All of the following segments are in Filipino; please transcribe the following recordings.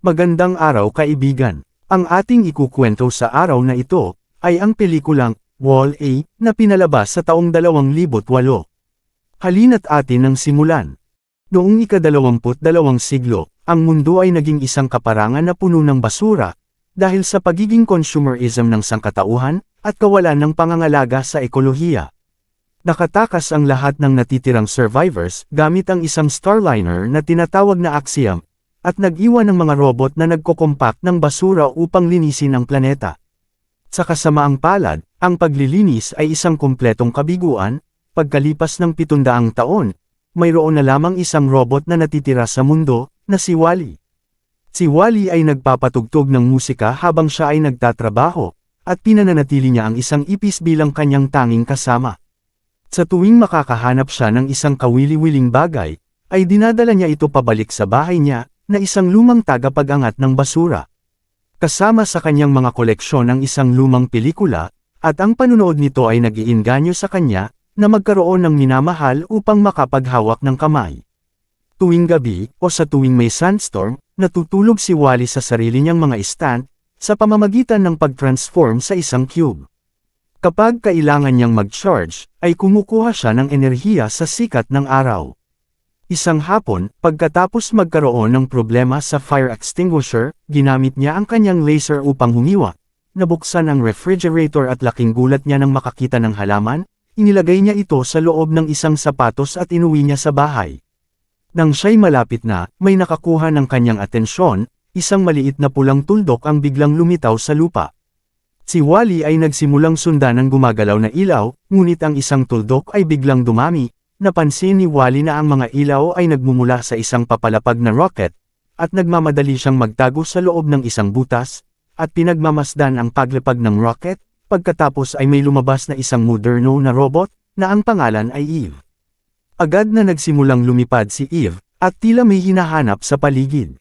Magandang araw kaibigan. Ang ating ikukwento sa araw na ito, ay ang pelikulang, Wall-E, na pinalabas sa taong 2008. Halina't atin ang simulan. Noong ika-22 siglo, ang mundo ay naging isang kaparangan na puno ng basura, dahil sa pagiging consumerism ng sangkatauhan, at kawalan ng pangangalaga sa ekolohiya. Nakatakas ang lahat ng natitirang survivors gamit ang isang starliner na tinatawag na Axiom, at nag-iwan ng mga robot na nagko-compact ng basura upang linisin ang planeta. Sa kasamaang palad, ang paglilinis ay isang kumpletong kabiguan. Pagkalipas ng 700 taon, mayroon na lamang isang robot na natitira sa mundo, na si Wall-E. Si Wall-E ay nagpapatugtog ng musika habang siya ay nagtatrabaho, at pinananatili niya ang isang ipis bilang kanyang tanging kasama. Sa tuwing makakahanap siya ng isang kawili-wiling bagay, ay dinadala niya ito pabalik sa bahay niya, na isang lumang tagapag-angat ng basura. Kasama sa kanyang mga koleksyon ang isang lumang pelikula, at ang panunood nito ay nag-iinganyo sa kanya, na magkaroon ng minamahal upang makapaghawak ng kamay. Tuwing gabi, o sa tuwing may sandstorm, natutulog si Wall-E sa sarili niyang mga stand, sa pamamagitan ng pag-transform sa isang cube. Kapag kailangan niyang mag-charge, ay kumukuha siya ng enerhiya sa sikat ng araw. Isang hapon, pagkatapos magkaroon ng problema sa fire extinguisher, ginamit niya ang kanyang laser upang humiwa. Nabuksan ang refrigerator at laking gulat niya nang makakita ng halaman, inilagay niya ito sa loob ng isang sapatos at inuwi niya sa bahay. Nang siya'y malapit na, may nakakuha ng kanyang atensyon, isang maliit na pulang tuldok ang biglang lumitaw sa lupa. Si Wall-E ay nagsimulang sundan ng gumagalaw na ilaw, ngunit ang isang tuldok ay biglang dumami. Napansin ni Wall-E na ang mga ilaw ay nagmumula sa isang papalapag na rocket, at nagmamadali siyang magtago sa loob ng isang butas, at pinagmamasdan ang paglapag ng rocket, pagkatapos ay may lumabas na isang moderno na robot, na ang pangalan ay Eve. Agad na nagsimulang lumipad si Eve, at tila may hinahanap sa paligid.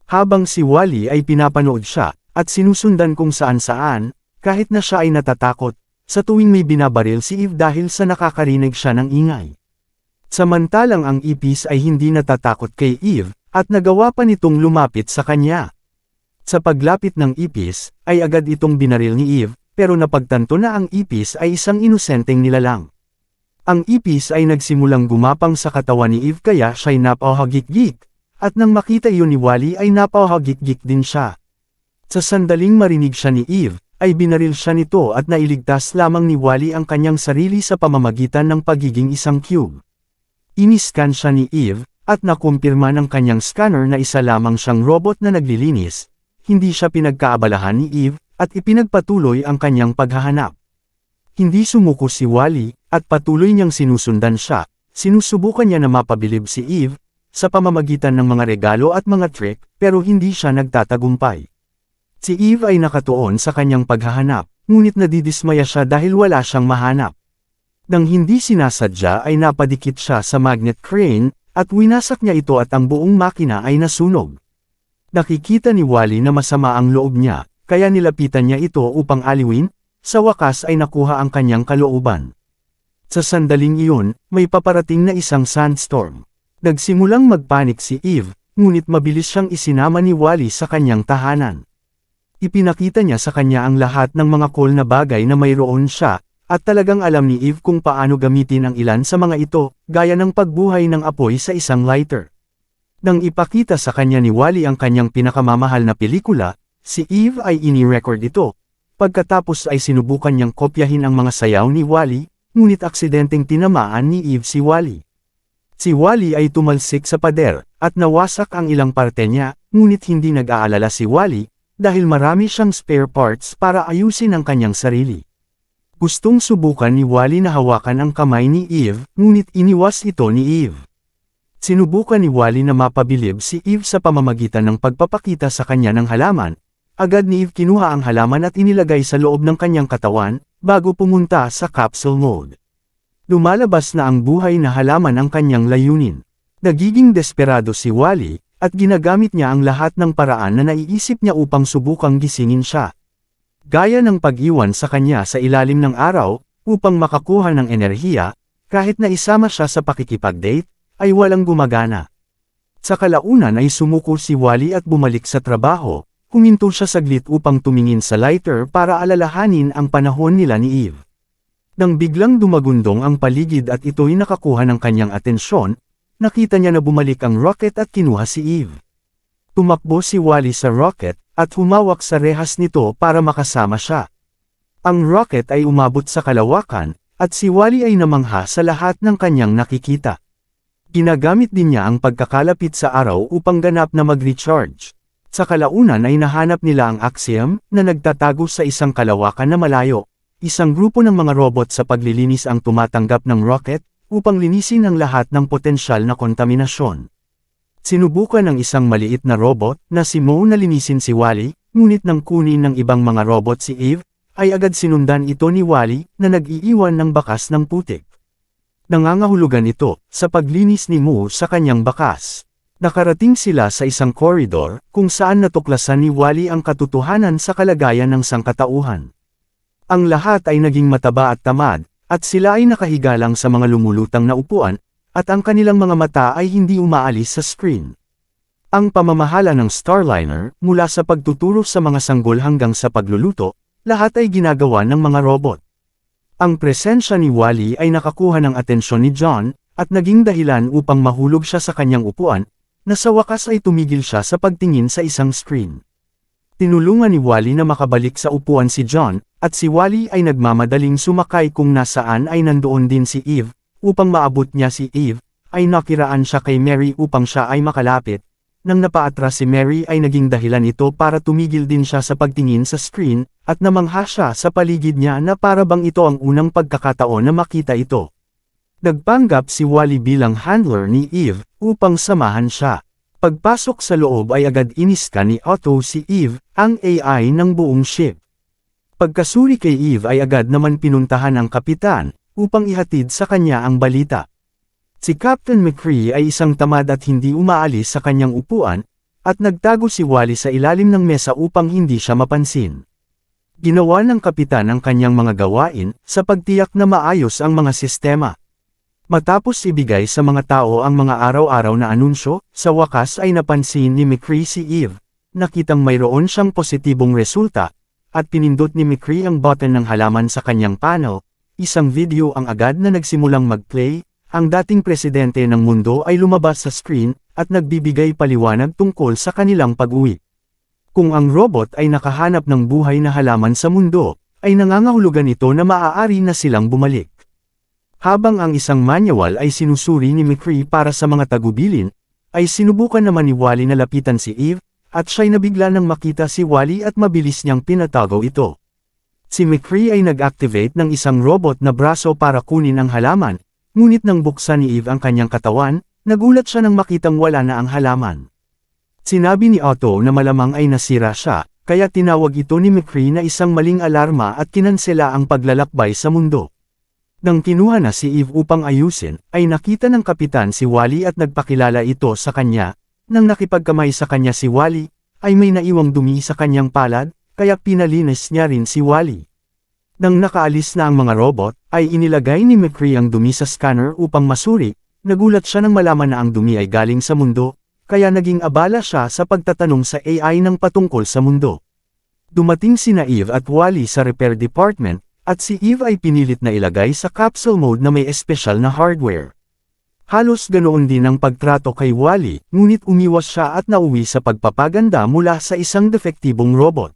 Habang si Wall-E ay pinapanood siya, at sinusundan kung saan-saan, kahit na siya ay natatakot, sa tuwing may binabaril si Eve dahil sa nakakarinig siya ng ingay. Samantalang ang ipis ay hindi natatakot kay Eve, at nagawa pa nitong lumapit sa kanya. Sa paglapit ng ipis, ay agad itong binaril ni Eve, pero napagtanto na ang ipis ay isang inosenteng nilalang. Ang ipis ay nagsimulang gumapang sa katawan ni Eve kaya siya'y napahagik-gik, at nang makita iyon ni Wall-E ay napahagik-gik din siya. Sa sandaling marinig siya ni Eve, ay binaril siya nito at nailigtas lamang ni Wall-E ang kanyang sarili sa pamamagitan ng pagiging isang cube. Iniscan siya ni Eve, at nakumpirma ng kanyang scanner na isa lamang siyang robot na naglilinis. Hindi siya pinagkaabalahan ni Eve, at ipinagpatuloy ang kanyang paghahanap. Hindi sumuko si Wall-E, at patuloy niyang sinusundan siya. Sinusubukan niya na mapabilib si Eve, sa pamamagitan ng mga regalo at mga trick, pero hindi siya nagtatagumpay. Si Eve ay nakatuon sa kanyang paghahanap, ngunit nadidismaya siya dahil wala siyang mahanap. Nang hindi sinasadya ay napadikit siya sa magnet crane, at winasak niya ito at ang buong makina ay nasunog. Nakikita ni Wall-E na masama ang loob niya, kaya nilapitan niya ito upang aliwin, sa wakas ay nakuha ang kanyang kalooban. Sa sandaling iyon, may paparating na isang sandstorm. Nagsimulang magpanik si Eve, ngunit mabilis siyang isinama ni Wall-E sa kanyang tahanan. Ipinakita niya sa kanya ang lahat ng mga cool na bagay na mayroon siya, at talagang alam ni Eve kung paano gamitin ang ilan sa mga ito, gaya ng pagbuhay ng apoy sa isang lighter. Nang ipakita sa kanya ni Wall-E ang kanyang pinakamamahal na pelikula, si Eve ay ini-record ito. Pagkatapos ay sinubukan niyang kopyahin ang mga sayaw ni Wall-E, ngunit aksidenteng tinamaan ni Eve si Wall-E. Si Wall-E ay tumalsik sa pader, at nawasak ang ilang parte niya, ngunit hindi nag-aalala si Wall-E, dahil marami siyang spare parts para ayusin ang kanyang sarili. Gustong subukan ni Wall-E na hawakan ang kamay ni Eve, ngunit iniwas ito ni Eve. Sinubukan ni Wall-E na mapabilib si Eve sa pamamagitan ng pagpapakita sa kanya ng halaman. Agad ni Eve kinuha ang halaman at inilagay sa loob ng kanyang katawan, bago pumunta sa capsule mode. Lumalabas na ang buhay na halaman ang kanyang layunin. Nagiging desperado si Wall-E, at ginagamit niya ang lahat ng paraan na naiisip niya upang subukang gisingin siya. Gaya ng pag-iwan sa kanya sa ilalim ng araw, upang makakuha ng enerhiya, kahit na isama siya sa pakikipag-date, ay walang gumagana. Sa kalaunan ay sumuko si Wally at bumalik sa trabaho, huminto siya saglit upang tumingin sa lighter para alalahanin ang panahon nila ni Eve. Nang biglang dumagundong ang paligid at ito'y nakakuha ng kanyang atensyon, nakita niya na bumalik ang rocket at kinuha si Eve. Tumakbo si Wally sa rocket, at humawak sa rehas nito para makasama siya. Ang rocket ay umabot sa kalawakan, at si Wally ay namangha sa lahat ng kanyang nakikita. Ginagamit din niya ang pagkakalapit sa araw upang ganap na mag-recharge. Sa kalaunan ay nahanap nila ang Axiom, na nagtatago sa isang kalawakan na malayo. Isang grupo ng mga robot sa paglilinis ang tumatanggap ng rocket, upang linisin ang lahat ng potensyal na kontaminasyon. Sinubukan ng isang maliit na robot, na si Mo na linisin si Wally, ngunit nang kunin ng ibang mga robot si Eve, ay agad sinundan ito ni Wally, na nag-iiwan ng bakas ng putik. Nangangahulugan ito, sa paglinis ni Mo sa kanyang bakas. Nakarating sila sa isang koridor, kung saan natuklasan ni Wally ang katotohanan sa kalagayan ng sangkatauhan. Ang lahat ay naging mataba at tamad, at sila ay nakahiga lang sa mga lumulutang na upuan, at ang kanilang mga mata ay hindi umaalis sa screen. Ang pamamahala ng Starliner, mula sa pagtuturo sa mga sanggol hanggang sa pagluluto, lahat ay ginagawa ng mga robot. Ang presensya ni Wally ay nakakuha ng atensyon ni John, at naging dahilan upang mahulog siya sa kanyang upuan, na sa wakas ay tumigil siya sa pagtingin sa isang screen. Tinulungan ni Wally na makabalik sa upuan si John, at si Wally ay nagmamadaling sumakay kung nasaan ay nandoon din si Eve. Upang maabot niya si Eve, ay nakiraan siya kay Mary upang siya ay makalapit. Nang napaatras si Mary ay naging dahilan ito para tumigil din siya sa pagtingin sa screen, at namangha siya sa paligid niya na para bang ito ang unang pagkakataon na makita ito. Nagpanggap si Wally bilang handler ni Eve, upang samahan siya. Pagpasok sa loob ay agad iniska ni Otto si Eve, ang AI ng buong ship. Pagkasuri kay Eve ay agad naman pinuntahan ang kapitan, upang ihatid sa kanya ang balita. Si Captain McCree ay isang tamad at hindi umaalis sa kanyang upuan, at nagtago si Wally sa ilalim ng mesa upang hindi siya mapansin. Ginawa ng kapitan ang kanyang mga gawain, sa pagtiyak na maayos ang mga sistema. Matapos ibigay sa mga tao ang mga araw-araw na anunsyo, sa wakas ay napansin ni McCree si Eve. Nakitang mayroon siyang positibong resulta, at pinindot ni McCree ang button ng halaman sa kanyang panel. Isang video ang agad na nagsimulang mag-play, ang dating presidente ng mundo ay lumabas sa screen, at nagbibigay paliwanag tungkol sa kanilang pag-uwi. Kung ang robot ay nakahanap ng buhay na halaman sa mundo, ay nangangahulugan ito na maaari na silang bumalik. Habang ang isang manual ay sinusuri ni McCree para sa mga tagubilin, ay sinubukan naman ni Wally na lapitan si Eve, at siya'y nabigla nang makita si Wally at mabilis niyang pinatago ito. Si McCree ay nag-activate ng isang robot na braso para kunin ang halaman, ngunit nang buksan ni Eve ang kanyang katawan, nagulat siya nang makitang wala na ang halaman. Sinabi ni Otto na malamang ay nasira siya, kaya tinawag ito ni McCree na isang maling alarma at kinansela ang paglalakbay sa mundo. Nang kinuha na si Eve upang ayusin, ay nakita ng kapitan si Wally at nagpakilala ito sa kanya. Nang nakipagkamay sa kanya si Wally, ay may naiwang dumi sa kanyang palad, kaya pinalinis niya rin si Wally. Nang nakaalis na ang mga robot, ay inilagay ni McCree ang dumi sa scanner upang masuri. Nagulat siya nang malaman na ang dumi ay galing sa mundo, kaya naging abala siya sa pagtatanong sa AI ng patungkol sa mundo. Dumating sina Eve at Wally sa repair department, at si Eve ay pinilit na ilagay sa capsule mode na may espesyal na hardware. Halos ganoon din ang pagtrato kay Wally, ngunit umiwas siya at nauwi sa pagpapaganda mula sa isang defektibong robot.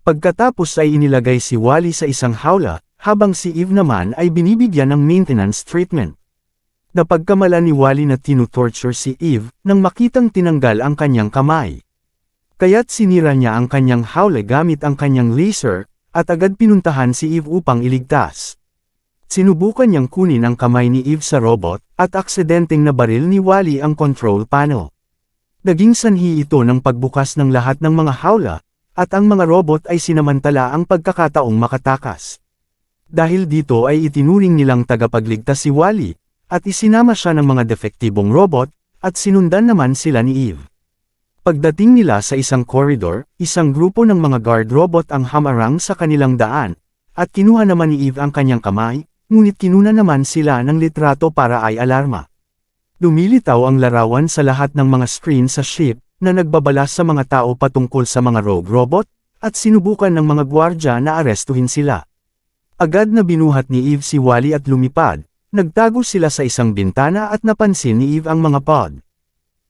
Pagkatapos ay inilagay si Wally sa isang hawla, habang si Eve naman ay binibigyan ng maintenance treatment. Napagkamala ni Wally na tinutorture si Eve, nang makitang tinanggal ang kanyang kamay. Kaya't sinira niya ang kanyang hawla gamit ang kanyang laser, at agad pinuntahan si Eve upang iligtas. Sinubukan niyang kunin ang kamay ni Eve sa robot, at aksidenteng nabaril ni Wally ang control panel. Naging sanhi ito ng pagbukas ng lahat ng mga hawla, at ang mga robot ay sinamantala ang pagkakataong makatakas. Dahil dito ay itinuring nilang tagapagligtas si Wally, at isinama siya ng mga defektibong robot, at sinundan naman sila ni Eve. Pagdating nila sa isang koridor, isang grupo ng mga guard robot ang hamarang sa kanilang daan, at kinuha naman ni Eve ang kanyang kamay, ngunit kinuna naman sila ng litrato para ay alarma. Lumilitaw ang larawan sa lahat ng mga screen sa ship, na nagbabala sa mga tao patungkol sa mga rogue robot, at sinubukan ng mga gwardya na arestuhin sila. Agad na binuhat ni Eve si Wally at lumipad, nagtago sila sa isang bintana at napansin ni Eve ang mga pod.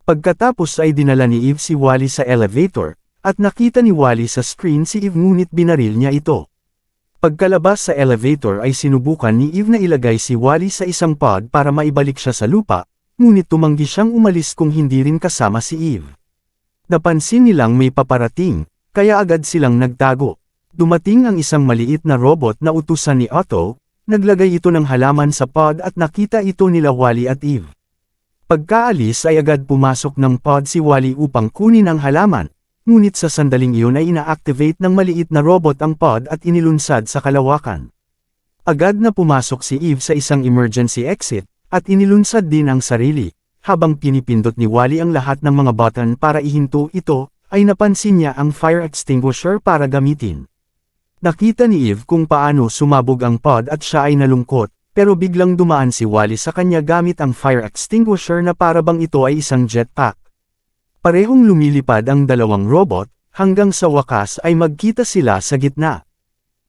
Pagkatapos ay dinala ni Eve si Wally sa elevator, at nakita ni Wally sa screen si Eve ngunit binaril niya ito. Pagkalabas sa elevator ay sinubukan ni Eve na ilagay si Wally sa isang pod para maibalik siya sa lupa, ngunit tumanggi siyang umalis kung hindi rin kasama si Eve. Napansin nilang may paparating, kaya agad silang nagtago. Dumating ang isang maliit na robot na utusan ni Otto, naglagay ito ng halaman sa pod at nakita ito nila Wally at Eve. Pagkaalis ay agad pumasok ng pod si Wally upang kunin ang halaman, ngunit sa sandaling iyon ay ina-activate ng maliit na robot ang pod at inilunsad sa kalawakan. Agad na pumasok si Eve sa isang emergency exit, at inilunsad din ang sarili. Habang pinipindot ni Wally ang lahat ng mga button para ihinto ito, ay napansin niya ang fire extinguisher para gamitin. Nakita ni Eve kung paano sumabog ang pod at siya ay nalungkot, pero biglang dumaan si Wally sa kanya gamit ang fire extinguisher na parabang ito ay isang jetpack. Parehong lumilipad ang dalawang robot, hanggang sa wakas ay magkita sila sa gitna.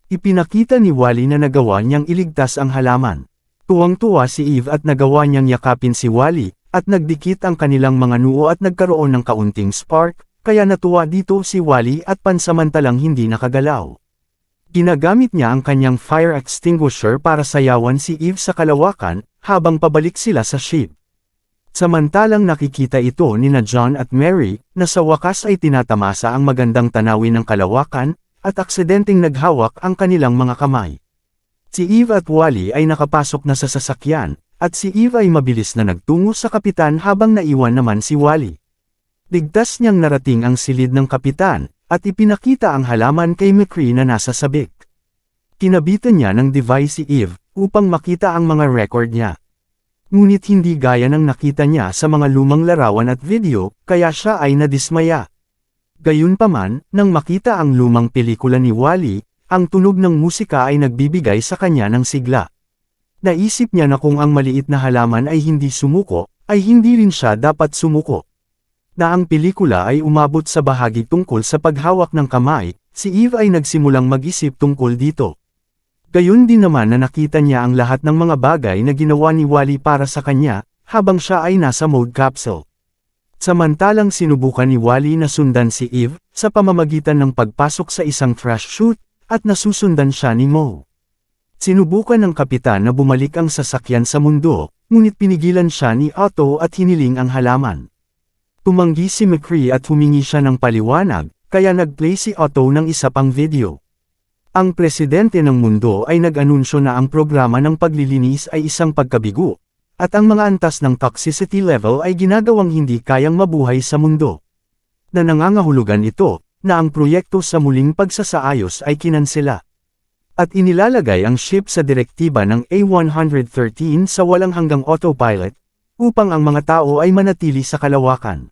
Ipinakita ni Wally na nagawa niyang iligtas ang halaman. Tuwang-tuwa si Eve at nagawa niyang yakapin si Wally, at nagdikit ang kanilang mga noo at nagkaroon ng kaunting spark, kaya natuwa dito si Wally at pansamantalang hindi nakagalaw. Ginagamit niya ang kanyang fire extinguisher para sayawan si Eve sa kalawakan, habang pabalik sila sa ship. Samantalang nakikita ito nina John at Mary, na sa wakas ay tinatamasa ang magandang tanawin ng kalawakan, at aksidenteng naghawak ang kanilang mga kamay. Si Eve at Wally ay nakapasok na sa sasakyan, at si Eve ay mabilis na nagtungo sa kapitan habang naiwan naman si Wally. Ligtas niyang narating ang silid ng kapitan, at ipinakita ang halaman kay McCree na nasa sabik. Kinabitan niya ng device si Eve, upang makita ang mga record niya. Ngunit hindi gaya ng nakita niya sa mga lumang larawan at video, kaya siya ay nadismaya. Gayunpaman, nang makita ang lumang pelikula ni Wally, ang tunog ng musika ay nagbibigay sa kanya ng sigla. Naisip niya na kung ang maliit na halaman ay hindi sumuko, ay hindi rin siya dapat sumuko. Na ang pelikula ay umabot sa bahagi tungkol sa paghawak ng kamay, si Eve ay nagsimulang mag-isip tungkol dito. Gayon din naman na nakita niya ang lahat ng mga bagay na ginawa ni Wally para sa kanya, habang siya ay nasa mode capsule. Samantalang sinubukan ni Wally na sundan si Eve, sa pamamagitan ng pagpasok sa isang trash chute, at nasusundan siya ni Mo. Sinubukan ng kapitan na bumalik ang sasakyan sa mundo, ngunit pinigilan siya ni Otto at hiniling ang halaman. Tumanggi si McCree at humingi siya ng paliwanag, kaya nag-play si Otto ng isa pang video. Ang presidente ng mundo ay nag-anunsyo na ang programa ng paglilinis ay isang pagkabigo, at ang mga antas ng toxicity level ay ginagawang hindi kayang mabuhay sa mundo. Na nangangahulugan ito, na ang proyekto sa muling pagsasaayos ay kinansela. At inilalagay ang ship sa direktiba ng A113 sa walang hanggang autopilot, upang ang mga tao ay manatili sa kalawakan.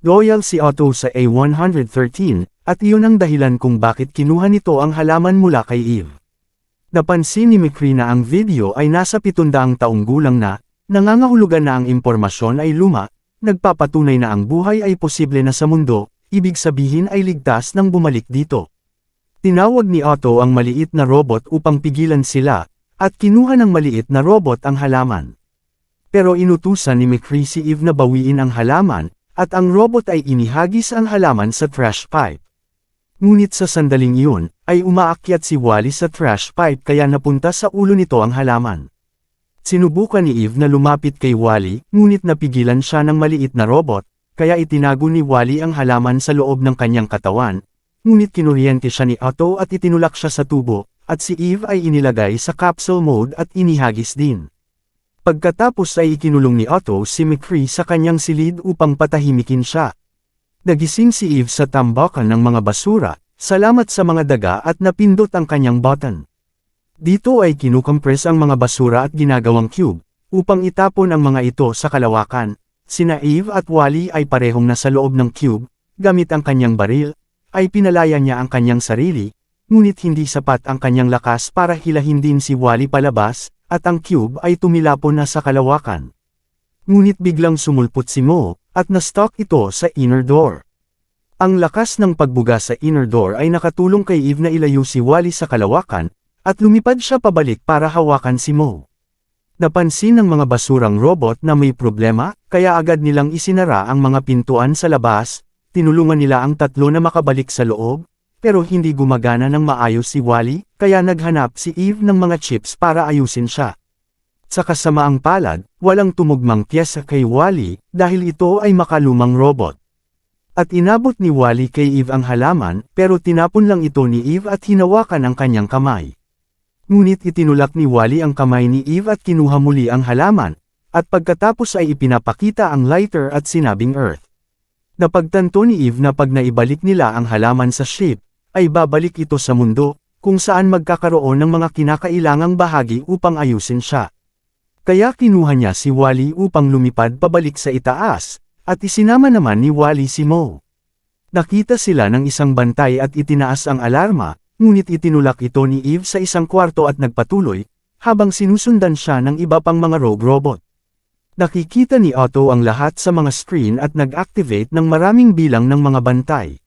Loyal si Otto sa A113, at iyon ang dahilan kung bakit kinuha nito ang halaman mula kay Eve. Napansin ni McCree na ang video ay nasa 700 taong gulang na, nangangahulugan na ang impormasyon ay luma, nagpapatunay na ang buhay ay posible na sa mundo, ibig sabihin ay ligtas nang bumalik dito. Tinawag ni Otto ang maliit na robot upang pigilan sila, at kinuha ng maliit na robot ang halaman. Pero inutusan ni McCree si Eve na bawiin ang halaman, at ang robot ay inihagis ang halaman sa trash pipe. Ngunit sa sandaling iyon, ay umaakyat si Wally sa trash pipe kaya napunta sa ulo nito ang halaman. Sinubukan ni Eve na lumapit kay Wally, ngunit napigilan siya ng maliit na robot, kaya itinago ni Wally ang halaman sa loob ng kanyang katawan. Ngunit kinuryente siya ni Otto at itinulak siya sa tubo, at si Eve ay inilagay sa capsule mode at inihagis din. Pagkatapos ay ikinulong ni Otto si McCree sa kanyang silid upang patahimikin siya. Nagising si Eve sa tambakan ng mga basura, salamat sa mga daga at napindot ang kanyang button. Dito ay kinukompress ang mga basura at ginagawang cube, upang itapon ang mga ito sa kalawakan. Sina Eve at Wally ay parehong nasa loob ng cube, gamit ang kanyang baril, ay pinalaya niya ang kanyang sarili, ngunit hindi sapat ang kanyang lakas para hilahin din si Wally palabas, at ang cube ay tumilapon na sa kalawakan. Ngunit biglang sumulpot si Mo, at na-stuck ito sa inner door. Ang lakas ng pagbuga sa inner door ay nakatulong kay Eve na ilayo si Wally sa kalawakan, at lumipad siya pabalik para hawakan si Mo. Napansin ng mga basurang robot na may problema, kaya agad nilang isinara ang mga pintuan sa labas, tinulungan nila ang tatlo na makabalik sa loob, pero hindi gumagana ng maayos si Wally, kaya naghanap si Eve ng mga chips para ayusin siya. Sa kasamaang palad, walang tumugmang piyesa kay Wally, dahil ito ay makalumang robot. At inabot ni Wally kay Eve ang halaman, pero tinapon lang ito ni Eve at hinawakan ang kanyang kamay. Ngunit itinulak ni Wally ang kamay ni Eve at kinuha muli ang halaman, at pagkatapos ay ipinapakita ang lighter at sinabing Earth. Napagtanto ni Eve na pag naibalik nila ang halaman sa ship, ay babalik ito sa mundo, kung saan magkakaroon ng mga kinakailangang bahagi upang ayusin siya. Kaya kinuha niya si Wally upang lumipad pabalik sa itaas, at isinama naman ni Wally si Mo. Nakita sila ng isang bantay at itinaas ang alarma, ngunit itinulak ito ni Eve sa isang kwarto at nagpatuloy, habang sinusundan siya ng iba pang mga rogue robot. Nakikita ni Otto ang lahat sa mga screen at nag-activate ng maraming bilang ng mga bantay.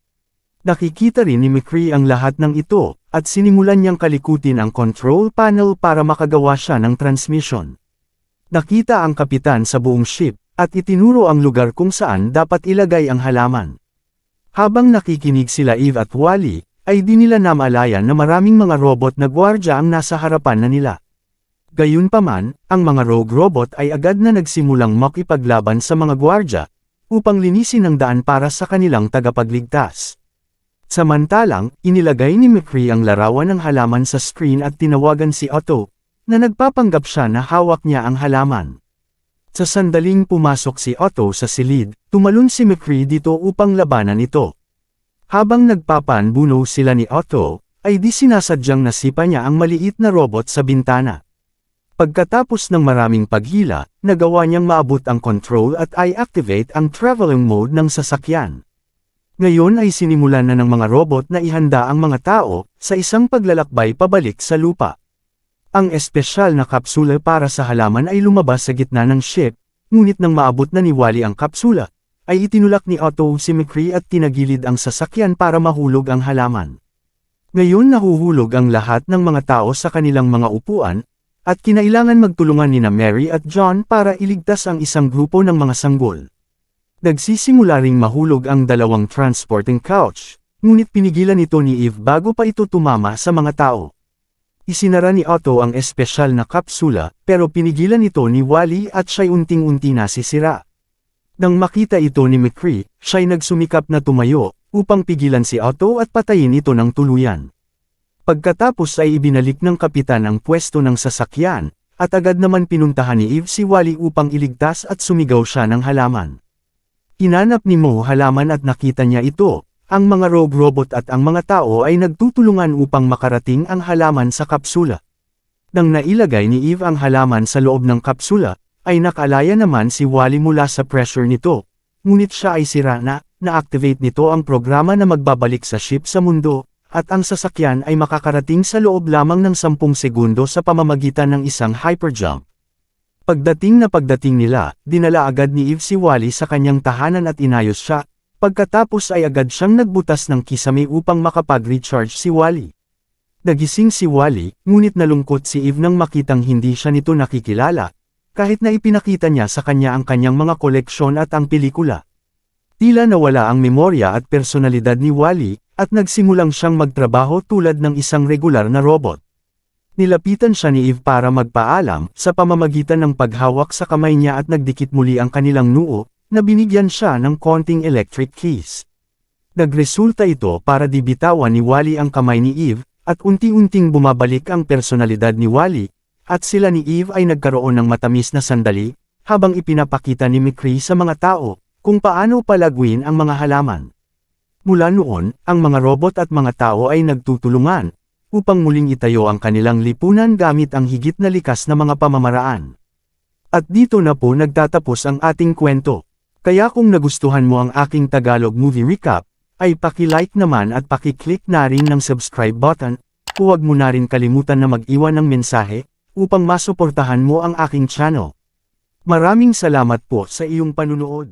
Nakikita rin ni McCree ang lahat ng ito, at sinimulan niyang kalikutin ang control panel para makagawa siya ng transmission. Nakita ang kapitan sa buong ship, at itinuro ang lugar kung saan dapat ilagay ang halaman. Habang nakikinig sila Eve at Wally, ay di nila namalayan na maraming mga robot na gwardya ang nasa harapan na nila. Gayunpaman, ang mga rogue robot ay agad na nagsimulang makipaglaban sa mga gwardya, upang linisin ang daan para sa kanilang tagapagligtas. Samantalang, inilagay ni McCree ang larawan ng halaman sa screen at tinawagan si Otto, na nagpapanggap siya na hawak niya ang halaman. Sa sandaling pumasok si Otto sa silid, tumalon si McCree dito upang labanan ito. Habang nagpapanbuno sila ni Otto, ay di sinasadyang nasipa niya ang maliit na robot sa bintana. Pagkatapos ng maraming paghila, nagawa niyang maabot ang control at i-activate ang traveling mode ng sasakyan. Ngayon ay sinimulan na ng mga robot na ihanda ang mga tao sa isang paglalakbay pabalik sa lupa. Ang espesyal na kapsula para sa halaman ay lumabas sa gitna ng ship, ngunit nang maabot na ni Wally ang kapsula, ay itinulak ni Otto si McCree at tinagilid ang sasakyan para mahulog ang halaman. Ngayon nahuhulog ang lahat ng mga tao sa kanilang mga upuan, at kinailangan magtulungan nina Mary at John para iligtas ang isang grupo ng mga sanggol. Nagsisimula ring mahulog ang dalawang transporting couch, ngunit pinigilan ito ni Eve bago pa ito tumama sa mga tao. Isinara ni Otto ang espesyal na kapsula, pero pinigilan ito ni Wally at siya'y unting-unti nasisira. Nang makita ito ni McCree, siya'y nagsumikap na tumayo, upang pigilan si Otto at patayin ito ng tuluyan. Pagkatapos ay ibinalik ng kapitan ang pwesto ng sasakyan, at agad naman pinuntahan ni Eve si Wally upang iligtas at sumigaw siya ng halaman. Hinanap ni Mo halaman at nakita niya ito, ang mga rogue robot at ang mga tao ay nagtutulungan upang makarating ang halaman sa kapsula. Nang nailagay ni Eve ang halaman sa loob ng kapsula, ay nakalaya naman si Wally mula sa pressure nito, ngunit siya ay sira na-activate nito ang programa na magbabalik sa ship sa mundo, at ang sasakyan ay makakarating sa loob lamang ng 10 segundo sa pamamagitan ng isang hyperjump. Pagdating nila, dinala agad ni Eve si Wally sa kanyang tahanan at inayos siya, pagkatapos ay agad siyang nagbutas ng kisame upang makapag-recharge si Wally. Nagising si Wally, ngunit nalungkot si Eve nang makitang hindi siya nito nakikilala, kahit na ipinakita niya sa kanya ang kanyang mga koleksyon at ang pelikula. Tila nawala ang memorya at personalidad ni Wally, at nagsimulang siyang magtrabaho tulad ng isang regular na robot. Nilapitan siya ni Eve para magpaalam, sa pamamagitan ng paghawak sa kamay niya at nagdikit muli ang kanilang noo, na binigyan siya ng konting electric keys. Nagresulta ito para dibitawan ni Wally ang kamay ni Eve, at unti-unting bumabalik ang personalidad ni Wally, at sila ni Eve ay nagkaroon ng matamis na sandali, habang ipinapakita ni McCree sa mga tao, kung paano palagwin ang mga halaman. Mula noon, ang mga robot at mga tao ay nagtutulungan, upang muling itayo ang kanilang lipunan gamit ang higit na likas na mga pamamaraan. At dito na po nagtatapos ang ating kwento. Kaya kung nagustuhan mo ang aking Tagalog movie recap, ay paki-like naman at paki-click na rin ng subscribe button, huwag mo na rin kalimutan na mag-iwan ng mensahe, upang masuportahan mo ang aking channel. Maraming salamat po sa iyong panunood.